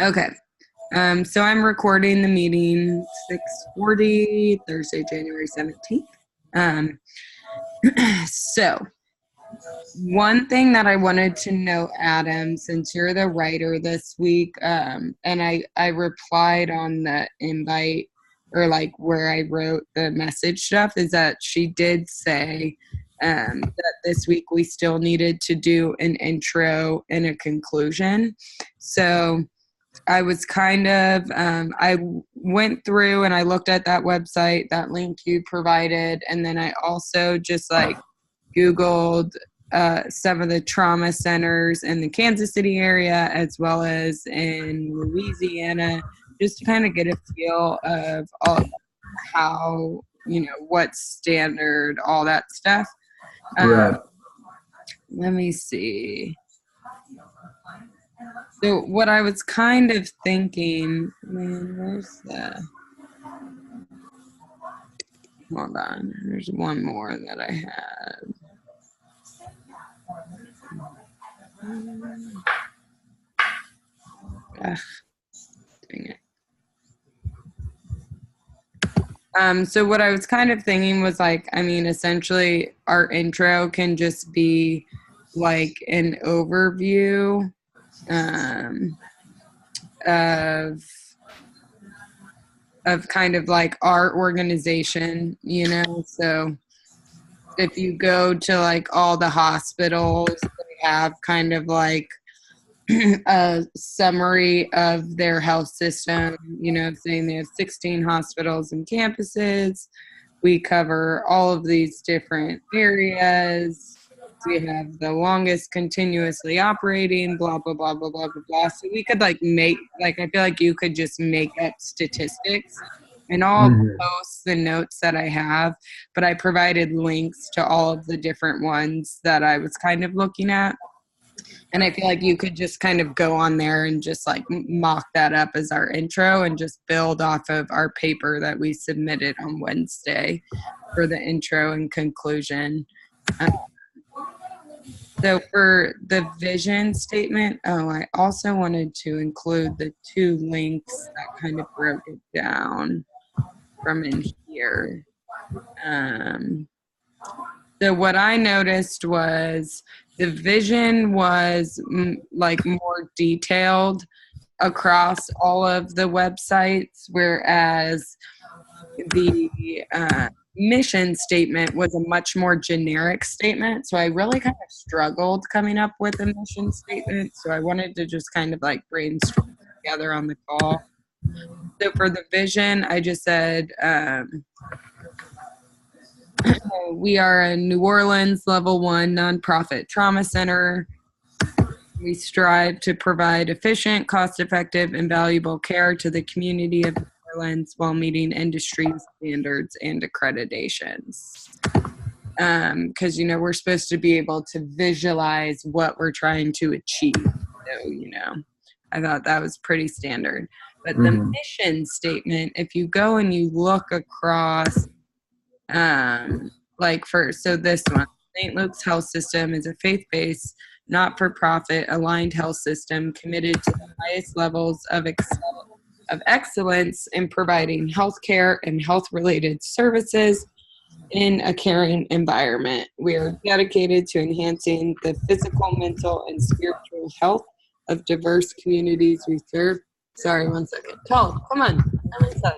Okay. So I'm recording the meeting 6:40, Thursday, January 17th. So one thing that I wanted to know, Adam, since you're the writer this week, and I replied on the invite or like where I wrote the message stuff, is that she did say that this week we still needed to do an intro and a conclusion. So I was kind of, I went through and I looked at that website, that link you provided, and then I also just like Googled some of the trauma centers in the Kansas City area as well as in Louisiana, just to kind of get a feel of all, how, what's standard, all that stuff. Right. Let me see. So what I was kind of thinking, where's the, hold on, there's one more that I had. Ugh, dang it. So what I was kind of thinking was like, essentially our intro can just be like an overview of kind of like our organization, so if you go to like all the hospitals, they have kind of like a summary of their health system, saying they have 16 hospitals and campuses. We cover all of these different areas. We have the longest continuously operating, blah, blah, blah, blah, blah, blah, blah. So we could I feel like you could just make up statistics, and I'll post the notes that I have, but I provided links to all of the different ones that I was kind of looking at. And I feel like you could just kind of go on there and just like mock that up as our intro and just build off of our paper that we submitted on Wednesday for the intro and conclusion. So for the vision statement, I also wanted to include the two links that kind of broke it down from in here. So what I noticed was the vision was like more detailed across all of the websites, whereas the mission statement was a much more generic statement. So I really kind of struggled coming up with a mission statement. So I wanted to just kind of like brainstorm together on the call. So for the vision, I just said, we are a New Orleans level 1 nonprofit trauma center. We strive to provide efficient, cost-effective, and valuable care to the community of New Orleans while meeting industry standards and accreditations. Because, we're supposed to be able to visualize what we're trying to achieve. So, I thought that was pretty standard. But the mission statement, if you go and you look across, so this one, St. Luke's Health System is a faith-based, not-for-profit, aligned health system committed to the highest levels of excellence in providing healthcare and health-related services in a caring environment. We are dedicated to enhancing the physical, mental, and spiritual health of diverse communities we serve. Sorry, one second. Come on. I'm inside.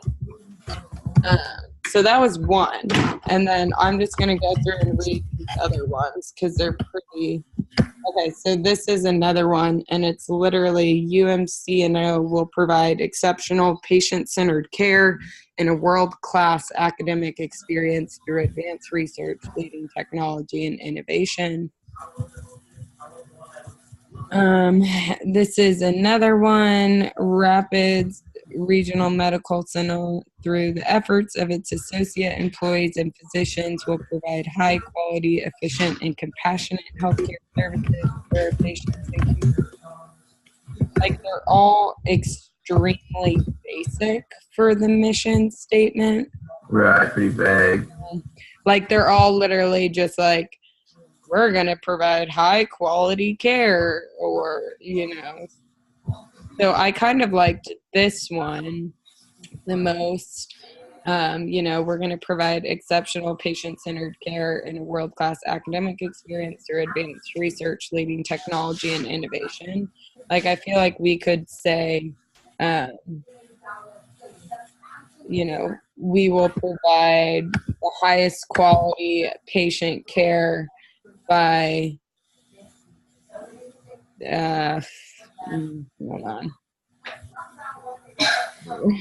So that was one. And then I'm just going to go through and read these other ones because they're pretty. Okay, so this is another one, and it's literally UMCNO will provide exceptional patient-centered care and a world-class academic experience through advanced research, leading technology, and innovation. This is another one, Rapids Regional Medical Center, through the efforts of its associate employees and physicians, will provide high quality, efficient, and compassionate healthcare services for patients and communities. Like, they're all extremely basic for the mission statement. Right, pretty vague. Like, they're all literally just like, we're going to provide high quality care, or, So I kind of liked this one the most. We're going to provide exceptional patient-centered care and a world-class academic experience through advanced research, leading technology and innovation. Like, I feel like we could say, we will provide the highest quality patient care by, hold on.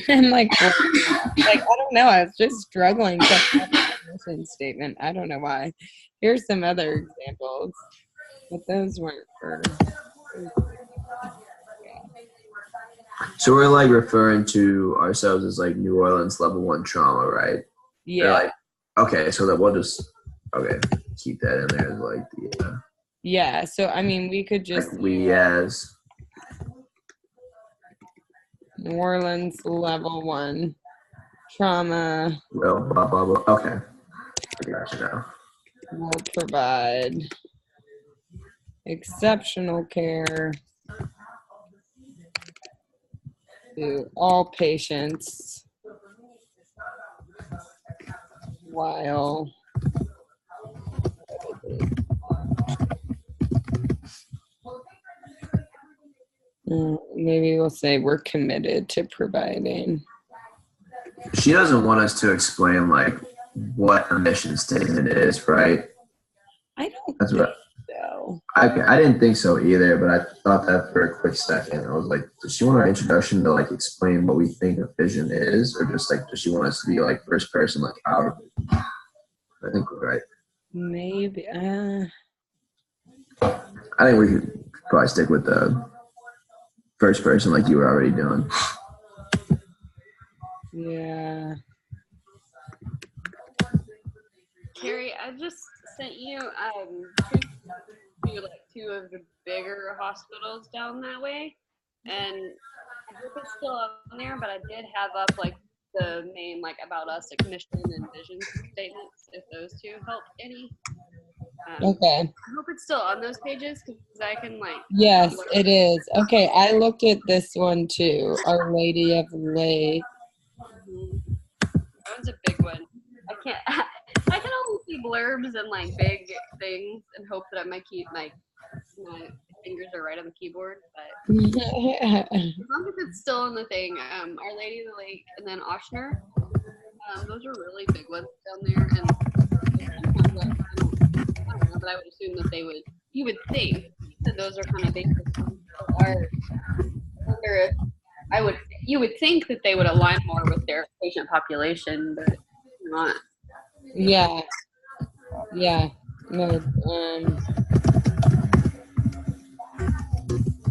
And I don't know. I was just struggling to find a mission statement. I don't know why. Here's some other examples, but those weren't for. So we're like referring to ourselves as like New Orleans level 1 trauma, right? Yeah. Like, okay, so that we'll just keep that in there as like the Yeah. So I mean, we could just like we as New Orleans level 1 trauma. well, blah blah blah. Okay, I got you now. Will provide exceptional care to all patients while maybe we'll say we're committed to providing. She doesn't want us to explain like what a mission statement is, right? I don't That's think what so. I didn't think so either, but I thought that for a quick second. I was like, does she want our introduction to like explain what we think a vision is, or just like does she want us to be like first person, like our vision? I think we're right. Maybe. I think we could probably stick with the first person, like you were already doing. Yeah. Carrie, I just sent you two of the bigger hospitals down that way, and I hope it's still on there. But I did have up like the main like about us, like mission and vision statements. If those two help any. Okay. I hope it's still on those pages because I can like. Yes, it is. Okay, I looked at this one too. Our Lady of Lake. That one's a big one. I can't. I can only see blurbs and like big things and hope that my fingers are right on the keyboard. But as long as it's still in the thing, Our Lady of the Lake and then Oshner. Those are really big ones down there, and sometimes I don't know, but I would assume that they would. You would think that those are kind of basic ones. I wonder if you would think that they would align more with their patient population, but not. Yeah. No.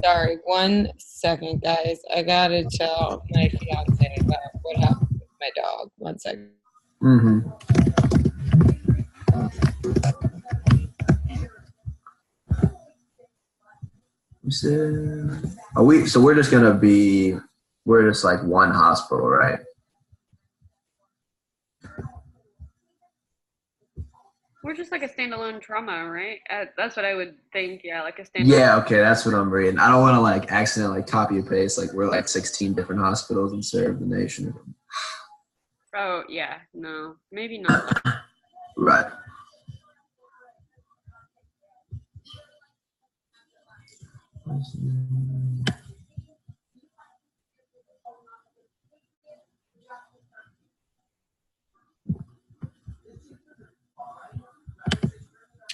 Sorry, 1 second, guys. I gotta tell my fiance about what happened with my dog. 1 second. So we're just gonna be, we're just like one hospital, right? We're just like a standalone trauma, right? That's what I would think. Yeah, like a standalone. Yeah, okay, that's what I'm reading. I don't want to like accidentally copy and paste like we're like 16 different hospitals and serve the nation. Oh yeah, no, maybe not. Right.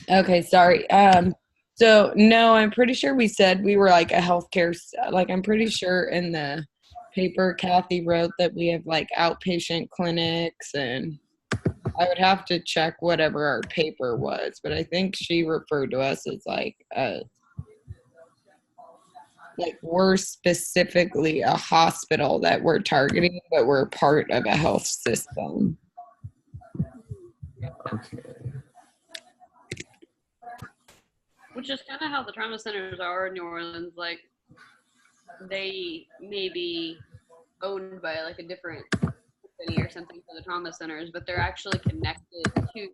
Okay, sorry. So no, I'm pretty sure we said we were like a healthcare, like I'm pretty sure in the paper Kathy wrote that we have like outpatient clinics, and I would have to check whatever our paper was, but I think she referred to us as like we're specifically a hospital that we're targeting, but we're part of a health system. Okay. Which is kind of how the trauma centers are in New Orleans. Like, they may be owned by like a different company or something for the trauma centers, but they're actually connected to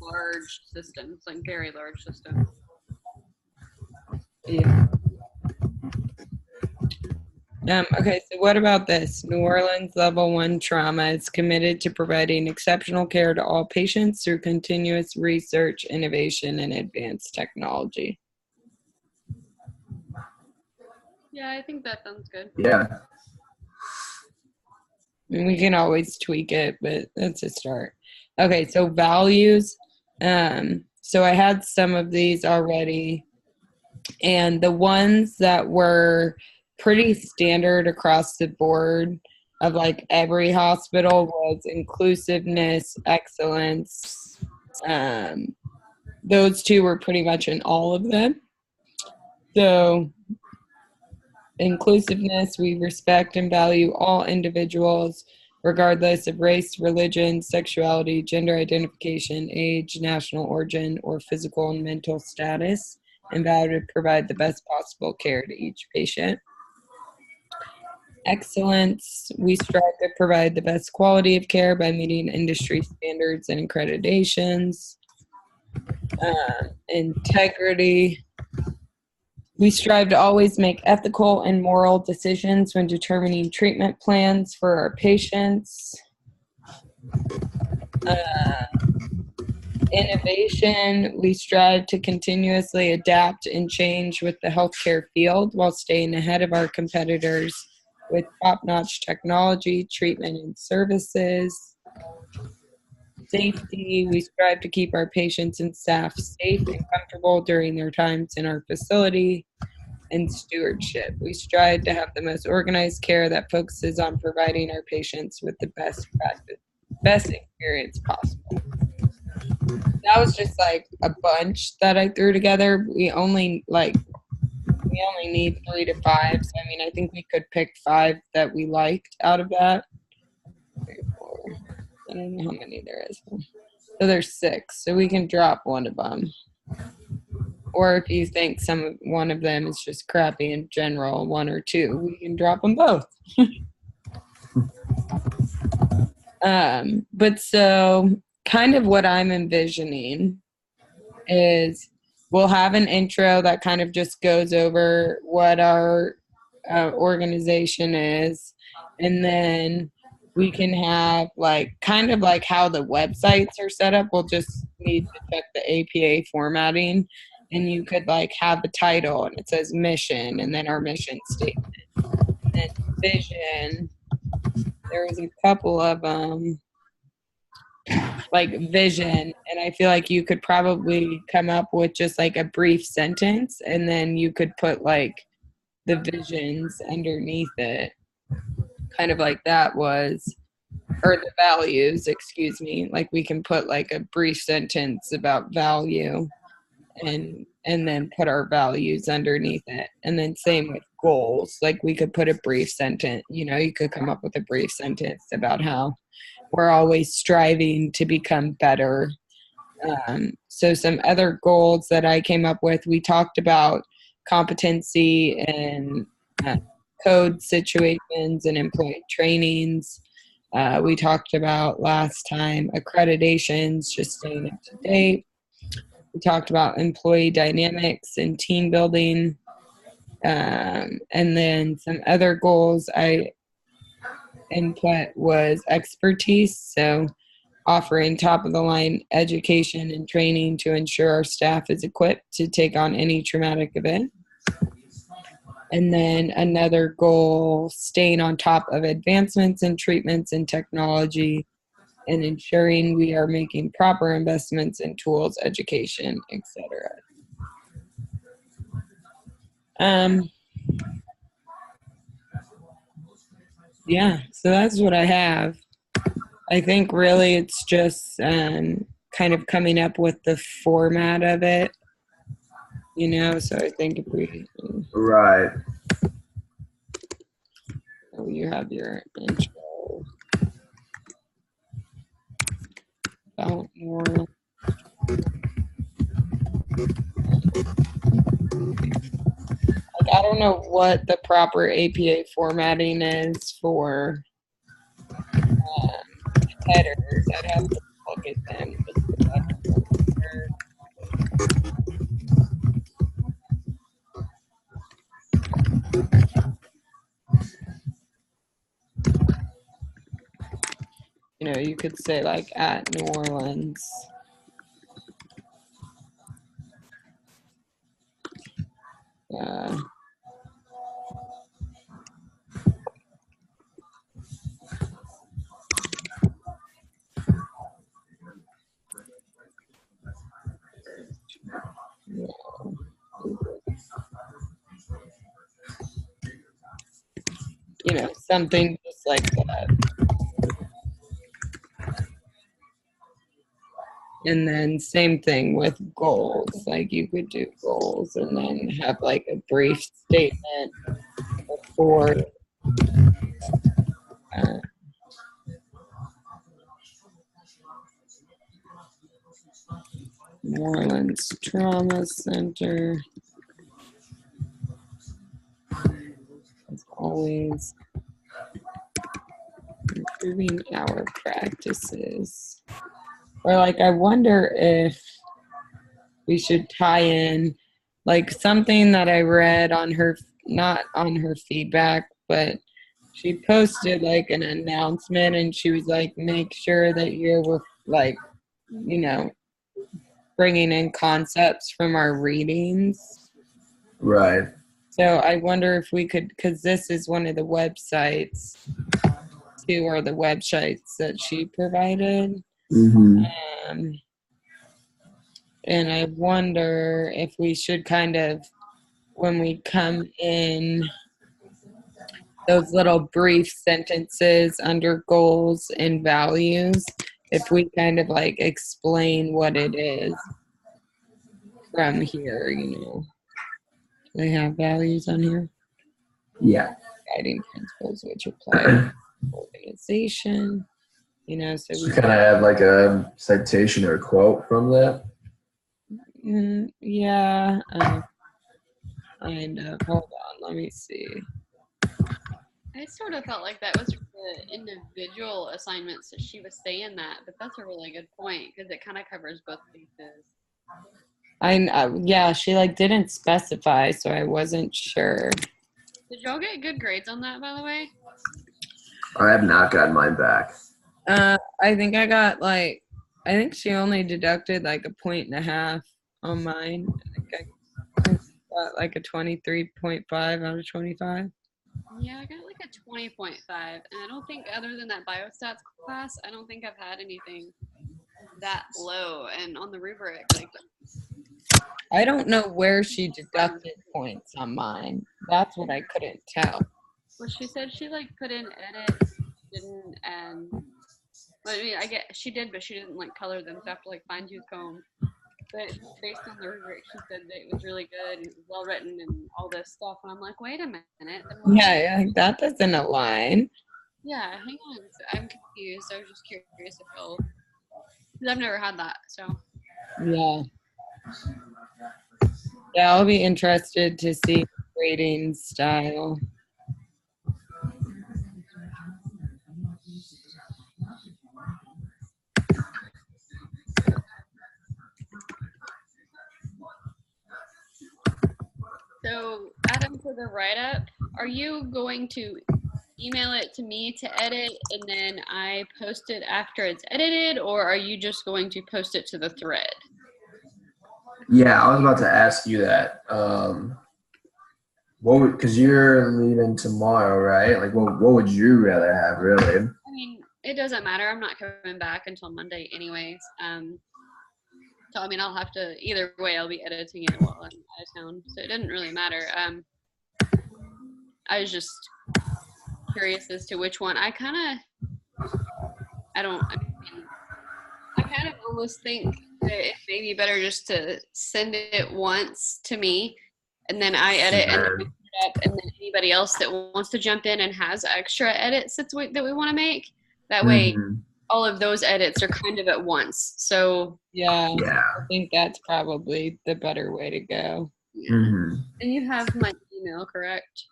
large systems, like very large systems. Yeah. Okay, so what about this? New Orleans Level 1 Trauma is committed to providing exceptional care to all patients through continuous research, innovation, and advanced technology. Yeah, I think that sounds good. Yeah. And we can always tweak it, but that's a start. Okay, so values. So I had some of these already, and the ones that were pretty standard across the board of like every hospital was inclusiveness, excellence. Those two were pretty much in all of them. So inclusiveness, we respect and value all individuals regardless of race, religion, sexuality, gender identification, age, national origin, or physical and mental status, and vow to provide the best possible care to each patient. Excellence, we strive to provide the best quality of care by meeting industry standards and accreditations. Integrity, we strive to always make ethical and moral decisions when determining treatment plans for our patients. Innovation, we strive to continuously adapt and change with the healthcare field while staying ahead of our competitors with top-notch technology, treatment, and services. Safety, we strive to keep our patients and staff safe and comfortable during their times in our facility. And stewardship, we strive to have the most organized care that focuses on providing our patients with the best experience possible. That was just like a bunch that I threw together. We only need 3 to 5. So I mean, I think we could pick 5 that we liked out of that. 3, 4. I don't know how many there is. So there's 6. So we can drop one of them. Or if you think one of them is just crappy in general, 1 or 2, we can drop them both. But so kind of what I'm envisioning is we'll have an intro that kind of just goes over what our organization is, and then we can have like kind of like how the websites are set up. We'll just need to check the APA formatting, and you could like have a title and it says mission and then our mission statement and vision. There was a couple of like vision, and I feel like you could probably come up with just like a brief sentence and then you could put like the visions underneath it, kind of like that was, or the values, excuse me, like we can put like a brief sentence about value and then put our values underneath it. And then same with goals, like we could put a brief sentence, you could come up with a brief sentence about how we're always striving to become better. So some other goals that I came up with, we talked about competency and code situations and employee trainings. We talked about last time accreditations, just staying up to date. We talked about employee dynamics and team building. And then some other goals I input was expertise. So offering top of the line education and training to ensure our staff is equipped to take on any traumatic event. And then another goal, staying on top of advancements in treatments and technology and ensuring we are making proper investments in tools, education, etc. Yeah, so that's what I have. I think really it's just kind of coming up with the format of it, so I think if we... Right. Oh, you have your intro. About more... I don't know what the proper APA formatting is for headers. I'd have to look at them. you could say like at New Orleans. Something just like that. And then same thing with goals. Like you could do goals and then have like a brief statement before New Orleans Trauma Center. As always, improving our practices. Or like, I wonder if we should tie in like something that I read on her, not on her feedback, but she posted like an announcement and she was like, make sure that you're like, bringing in concepts from our readings. Right. So I wonder if we could, because this is one of the websites, too, or the websites that she provided. Mm-hmm. And I wonder if we should kind of, when we come in, those little brief sentences under goals and values, if we kind of like explain what it is from here, They have values on here. Yeah. Guiding principles which apply to organization. So we kind of have like a citation or a quote from that. Yeah. Kind of. Hold on. Let me see. I sort of felt like that was for the individual assignments that she was saying that, but that's a really good point because it kind of covers both bases. Yeah, she like didn't specify, so I wasn't sure. Did y'all get good grades on that, by the way? I have not gotten mine back. I think I got I think she only deducted like 1.5 on mine. I think I got like a 23.5 out of 25. Yeah, I got like a 20.5, and I don't think other than that biostats class, I don't think I've had anything that low. And on the rubric, like, I don't know where she deducted points on mine. That's what I couldn't tell. Well, she said she like put in edits, didn't, and I mean, I get she did, but she didn't like color them, so I have to like fine tooth comb. But based on the rubric, she said that it was really good and it was well written and all this stuff. And I'm like, wait a minute. Yeah, that doesn't align. Yeah, hang on. So I'm confused. I was just curious if you'll, because I've never had that. So. Yeah. Yeah, I'll be interested to see grading style. So, Adam, for the write-up, are you going to email it to me to edit and then I post it after it's edited, or are you just going to post it to the thread? Yeah, I was about to ask you that. Because you're leaving tomorrow, right? Like, what would you rather have, really? I mean, it doesn't matter. I'm not coming back until Monday anyways. So, I mean, I'll have to, either way, I'll be editing it while I'm out of town. So it didn't really matter. I was just curious as to which one. I kind of almost think that it may be better just to send it once to me and then I edit and then we put it up, and then anybody else that wants to jump in and has extra edits that we want to make. That way, all of those edits are kind of at once. So yeah, I think that's probably the better way to go. Yeah. And you have my email, correct?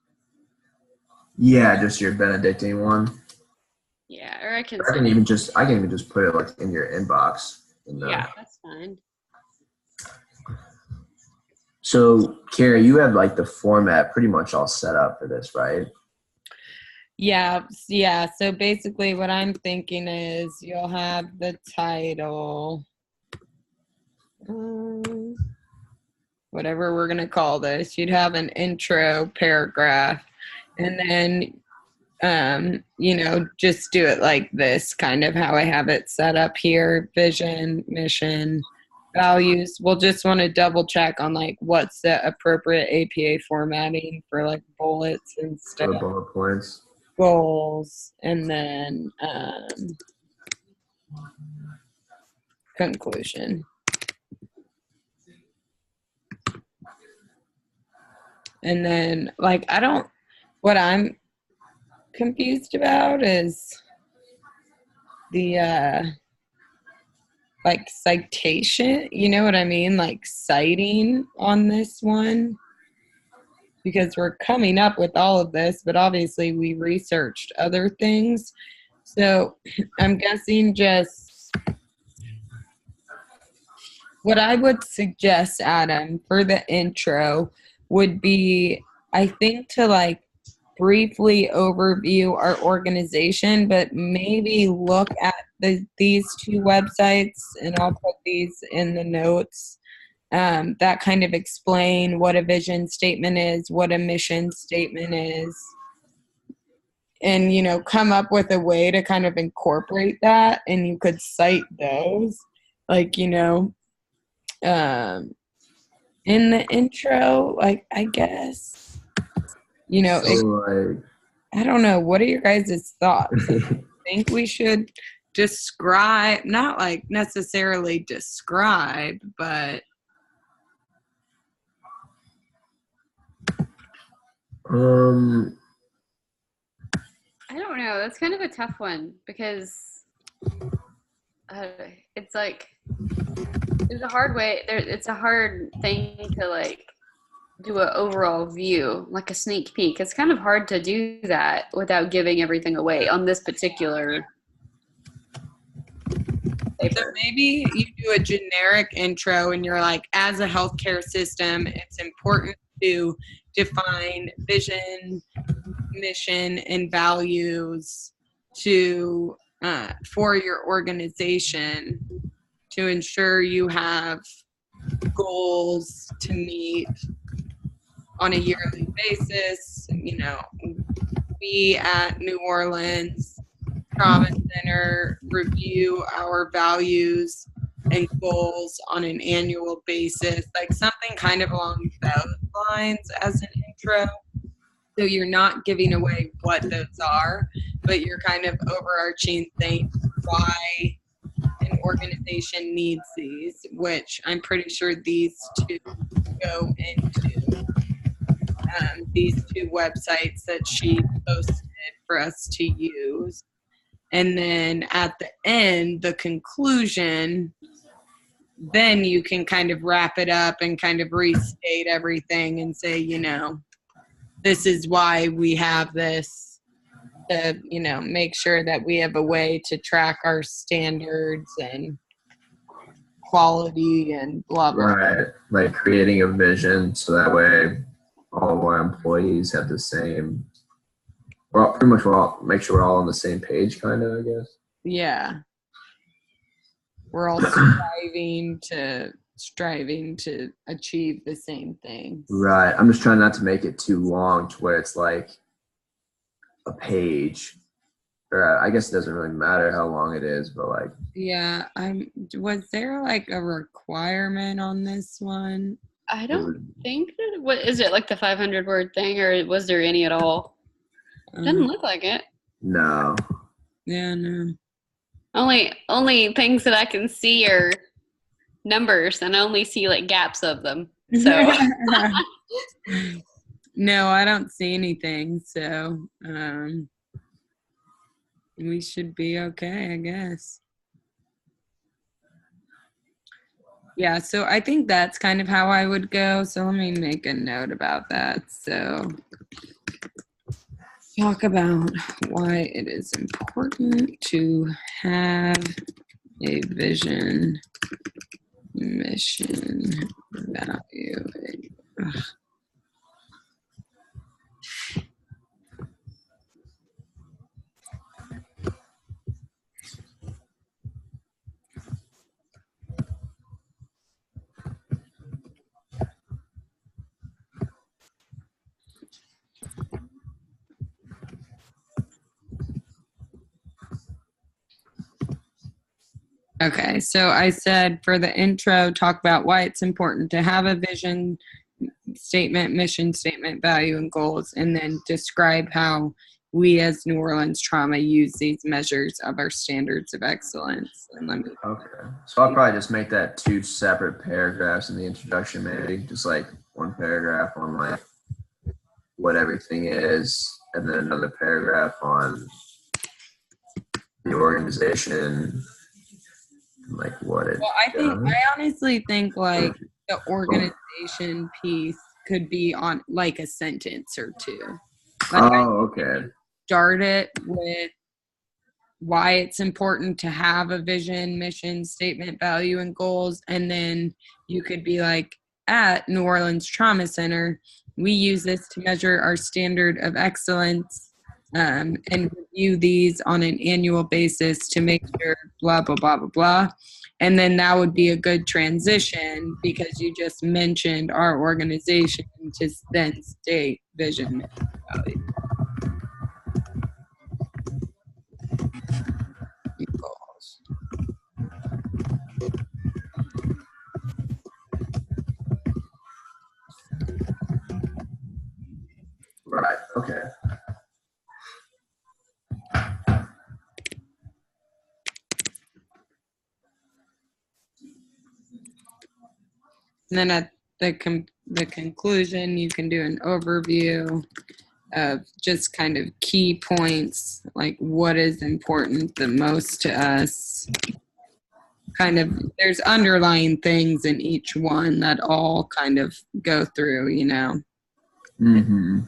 Yeah, just your Benedictine one. Yeah, or I can even just put it like in your inbox. Yeah, that's fine. So, Carrie, you have like the format pretty much all set up for this, right? Yeah. So basically, what I'm thinking is you'll have the title, whatever we're going to call this. You'd have an intro paragraph, and then, just do it like this, kind of how I have it set up here: vision, mission, values. We'll just want to double check on like what's the appropriate APA formatting for like bullets and For the stuff. bullet points. Goals, and then conclusion. And then like what I'm confused about is the like citation, you know what I mean? Like citing on this one, because we're coming up with all of this, but obviously we researched other things. So I'm guessing just what I would suggest, Adam, for the intro would be, I think, to like briefly overview our organization, but maybe look at these two websites, and I'll put these in the notes, that kind of explain what a vision statement is, what a mission statement is, and, come up with a way to kind of incorporate that. And you could cite those, like, in the intro, like, I guess, So like, I don't know. What are your guys' thoughts? I think we should describe, not like necessarily describe, but I don't know. That's kind of a tough one because it's like there's a hard way. It's a hard thing to like do an overall view, like a sneak peek. It's kind of hard to do that without giving everything away on this particular paper. so maybe you do a generic intro and you're like, as a healthcare system, it's important to define vision, mission, and values for your organization to ensure you have goals to meet on a yearly basis. We at New Orleans Trauma Center review our values and goals on an annual basis, like something kind of along those lines as an intro. So you're not giving away what those are, but you're kind of overarching saying why an organization needs these, which I'm pretty sure these two go into these two websites that she posted for us to use. And then at the end, the conclusion, then you can kind of wrap it up and kind of restate everything and say, this is why we have this, to, make sure that we have a way to track our standards and quality and blah, blah. right, like creating a vision so that way all of our employees have the same, well, pretty much make sure we're all on the same page, kind of, I guess. Yeah. We're all striving to achieve the same things. Right. I'm just trying not to make it too long to where it's like a page. Or I guess it doesn't really matter how long it is, but like. Yeah. Was there like a requirement on this one? I don't think that. What is it, like the 500 word thing, or was there any at all? Doesn't look like it. No. Yeah, no. Only things that I can see are numbers, and I only see like gaps of them. So no, I don't see anything. So we should be okay, I guess. Yeah, so I think that's kind of how I would go. So let me make a note about that. So talk about why it is important to have a vision, mission, value. Ugh. Okay, so I said for the intro, talk about why it's important to have a vision statement, mission statement, value, and goals, and then describe how we as New Orleans Trauma use these measures of our standards of excellence. And let me. Okay. So I'll probably just make that 2 separate paragraphs in the introduction, maybe just like one paragraph on like what everything is, and then another paragraph on the organization, like what it. Well, I honestly think like the organization piece could be on like a sentence or two. Like okay. Start it with why it's important to have a vision, mission, statement, value, and goals. And then you could be like, at New Orleans Trauma Center, we use this to measure our standard of excellence and review these on an annual basis to make sure blah, blah, blah, blah, blah. And then that would be a good transition because you just mentioned our organization to then state vision, mission, value. Goals. Right. Okay. And then at the conclusion, you can do an overview of just kind of key points, like what is important the most to us. Kind of, there's underlying things in each one that all kind of go through, you know. Mm-hmm.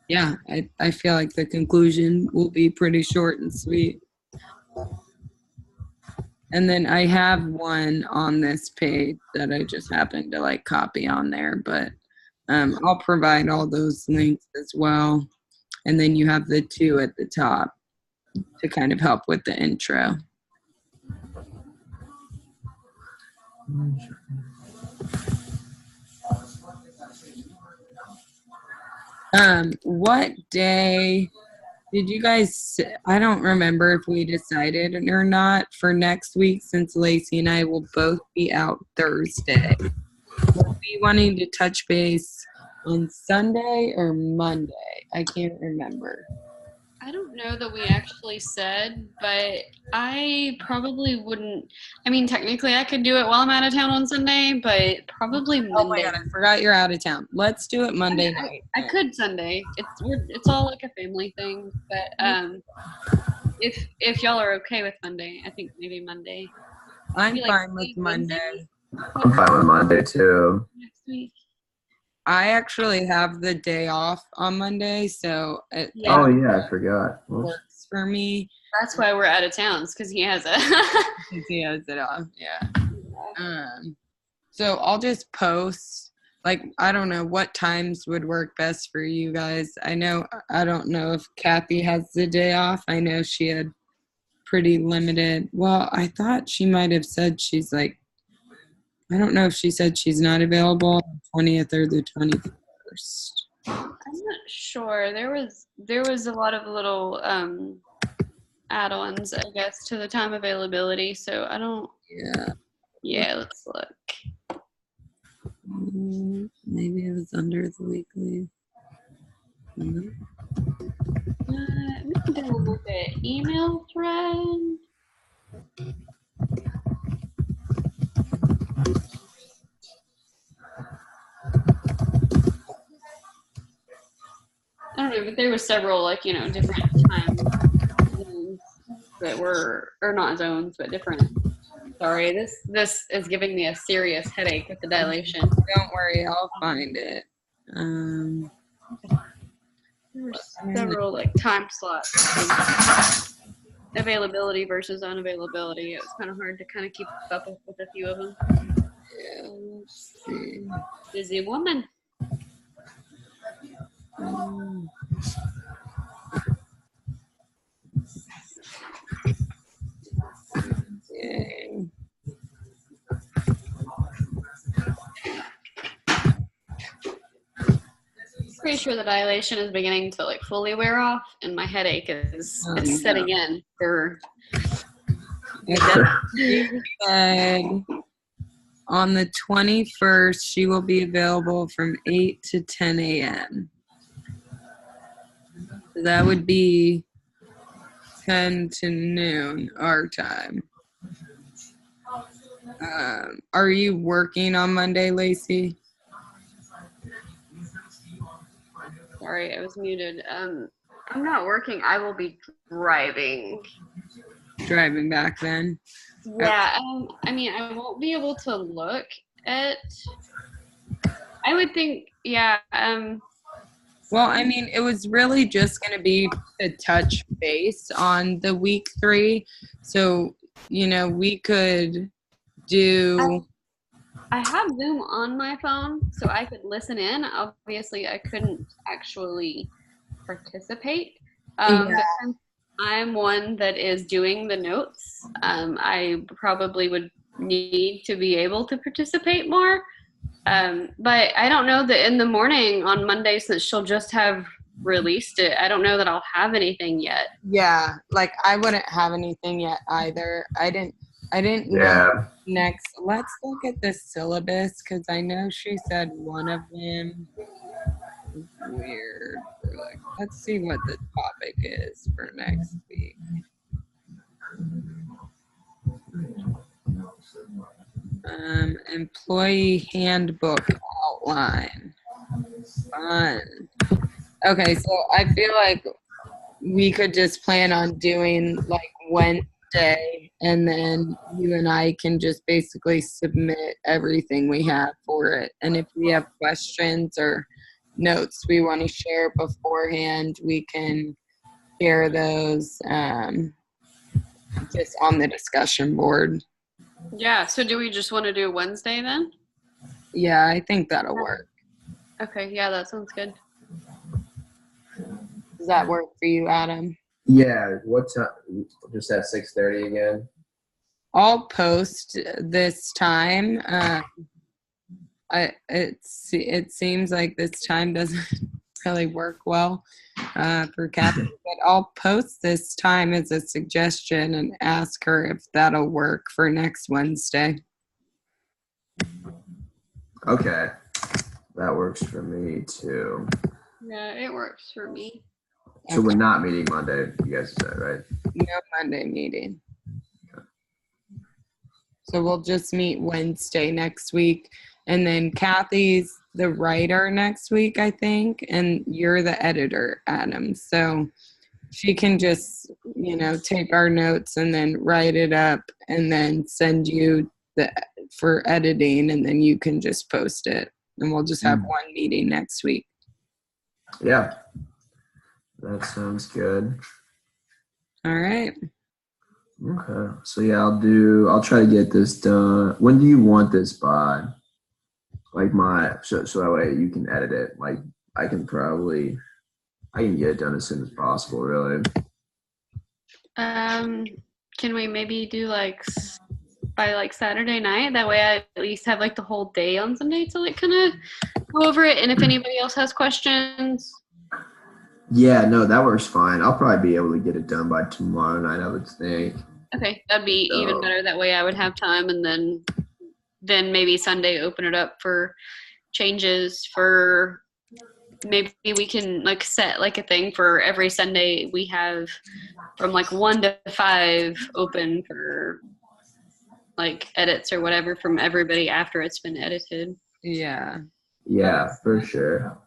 Yeah, I feel like the conclusion will be pretty short and sweet. And then I have one on this page that I just happened to like copy on there, but I'll provide all those links as well. And then you have the 2 at the top to kind of help with the intro. What day did you guys, I don't remember if we decided or not for next week, since Lacey and I will both be out Thursday. Were we wanting to touch base on Sunday or Monday? I can't remember. I don't know that we actually said, but I probably wouldn't. I mean, technically, I could do it while I'm out of town on Sunday, but probably Monday. Oh my God, I forgot you're out of town. Let's do it Monday night. I could Sunday. It's all like a family thing, but if y'all are okay with Monday, I think maybe Monday. I'm Maybe fine with Monday. I'm fine with Monday too. Next week. I actually have the day off on Monday, so it Oh yeah, I forgot. Whoops. works for me. That's why we're out of town, because he has a. He has it off, yeah. So I'll just post, like, I don't know what times would work best for you guys. I don't know if Kathy has the day off. I know she had pretty limited. Well, I thought she might have said she's like, I don't know if she said she's not available on the 20th or the 21st. I'm not sure. There was a lot of little add-ons, I guess, to the time availability. So I don't. Yeah. Yeah, let's look. Maybe it was under the weekly. We can do a look at email thread. I don't know, but there was several, like, different time zones that were, or not zones, but different. Sorry, this is giving me a serious headache with the dilation. Don't worry, I'll find it. There were several, like, time slots. Availability versus unavailability. It was kind of hard to kind of keep up with a few of them. Yeah, let's see. Busy woman. Yay. Pretty sure the dilation is beginning to like fully wear off, and my headache is setting in for She said on the 21st, she will be available from 8 to 10 a.m. So that would be 10 to noon our time. Are you working on Monday, Lacey? Sorry, I was muted. I'm not working. I will be driving. Driving back then? Yeah, I mean, I won't be able to look at. I would think, yeah. Well, I mean, it was really just going to be to touch base on the week 3. So, we could do. I have Zoom on my phone, so I could listen in. Obviously, I couldn't actually participate. Yeah. But since I'm one that is doing the notes, I probably would need to be able to participate more. But I don't know that in the morning on Monday, since she'll just have released it, I don't know that I'll have anything yet. Yeah, like I wouldn't have anything yet either. I didn't know Yeah. next. Let's look at the syllabus because I know she said one of them is weird. Like, let's see what the topic is for next week. Employee handbook outline. Fun. Okay, so I feel like we could just plan on doing like Wednesday, and then you and I can just basically submit everything we have for it. And if we have questions or notes we want to share beforehand, we can share those just on the discussion board. Yeah, so do we just want to do Wednesday then? Yeah, I think that'll work. Okay, yeah, that sounds good. Does that work for you, Adam? Yeah. What time? Just at 6:30 again. I'll post this time. It seems like this time doesn't really work well for Kathy, but I'll post this time as a suggestion and ask her if that'll work for next Wednesday. Okay, that works for me too. Yeah, it works for me. So we're not meeting Monday, you guys said, right? No Monday meeting. So we'll just meet Wednesday next week. And then Kathy's the writer next week, I think. And you're the editor, Adam. So she can just, take our notes and then write it up and then send you for editing. And then you can just post it. And we'll just have one meeting next week. Yeah. That sounds good. All right. Okay. So yeah, I'll try to get this done. When do you want this by? Like so that way you can edit it. Like I can get it done as soon as possible, really. Can we maybe do by Saturday night? That way I at least have the whole day on Sunday to kind of go over it. And if anybody else has questions. Yeah, no, that works fine. I'll probably be able to get it done by tomorrow night, I would think. Okay, that'd be even better. That way I would have time, and then maybe Sunday open it up for changes. For maybe we can set a thing for every Sunday we have from 1 to 5 open for edits or whatever from everybody after it's been edited. Yeah. Yeah, for sure.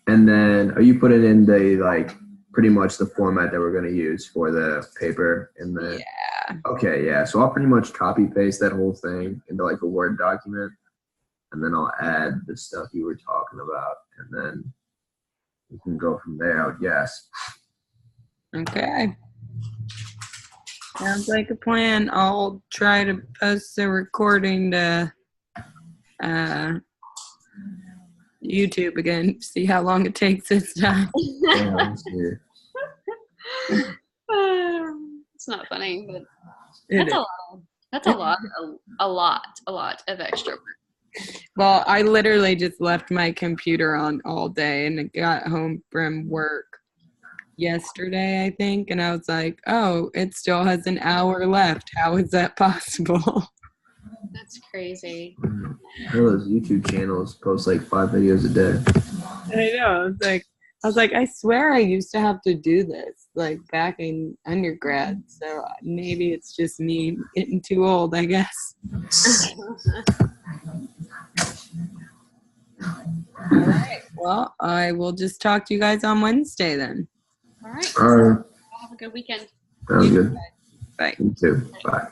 And then are you putting in the pretty much the format that we're going to use for the paper in the Yeah. Okay, yeah. So I'll pretty much copy paste that whole thing into a Word document, and then I'll add the stuff you were talking about, and then we can go from there, I would guess. Okay. Sounds like a plan. I'll try to post the recording to YouTube again, see how long it takes this time. Yeah, it's not funny, but That's a lot of extra work. Well, I literally just left my computer on all day and got home from work yesterday, I think, and I was like, oh, it still has an hour left. How is that possible? That's crazy. I know those YouTube channels post like 5 videos a day. I know. I was like, I swear I used to have to do this like back in undergrad. So maybe it's just me getting too old, I guess. All right. Well, I will just talk to you guys on Wednesday then. All right. All right. Have a good weekend. Sounds good. Bye. You too. Bye.